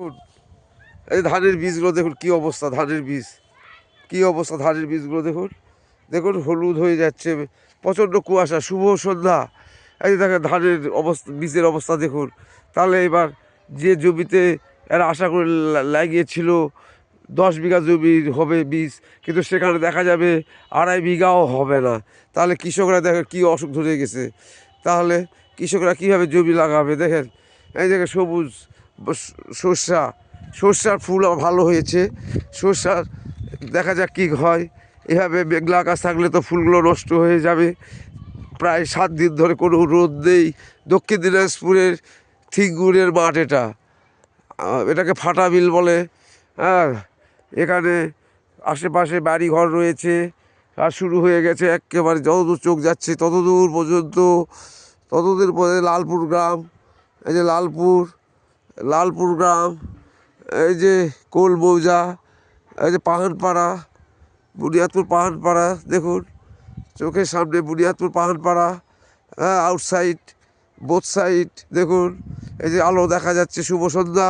দেখুন, এই ধানের বীজগুলো দেখুন কী অবস্থা, ধানের বীজ কী অবস্থা, ধানের বীজগুলো দেখুন দেখুন হলুদ হয়ে যাচ্ছে, প্রচণ্ড কুয়াশা। শুভ সন্ধ্যা। এই যে দেখেন ধানের অবস্থা, বীজের অবস্থা দেখুন। তাহলে এবার যে জমিতে এরা আশা করে লাগিয়েছিল 10 বিঘা জমির হবে বীজ, কিন্তু সেখানে দেখা যাবে 2.5 বিঘাও হবে না। তাহলে কৃষকরা দেখেন কী অসুখ ধরে গেছে। তাহলে কৃষকরা কীভাবে জমি লাগাবে? দেখেন এই দেখেন সবুজ সর্ষা, সর্ষার ফুল ভালো হয়েছে। সর্ষার দেখা যাক কী হয়। এভাবে মেঘলা আকাশ থাকলে তো ফুলগুলো নষ্ট হয়ে যাবে। প্রায় 7 দিন ধরে কোনো রোদ নেই। দক্ষিণ দিনাজপুরের থিঙ্গুরের মাঠ এটা, এটাকে ফাটা বিল বলে। হ্যাঁ, এখানে আশেপাশে বাড়ি ঘর রয়েছে, আর শুরু হয়ে গেছে একেবারে যতদূর চোখ যাচ্ছে ততদূর পর্যন্ত। ততদূর পরে লালপুর গ্রাম, এই যে লালপুর গ্রাম, এই যে কোল মৌজা, এই যে পাহাড়পাড়া, বুনিয়াদপুর পাহাড়পাড়া দেখুন চোখের সামনে, বুনিয়াদপুর পাহাড়পাড়া। হ্যাঁ, আউটসাইড বোথ সাইড দেখুন, এই যে আলো দেখা যাচ্ছে। শুভ সন্ধ্যা।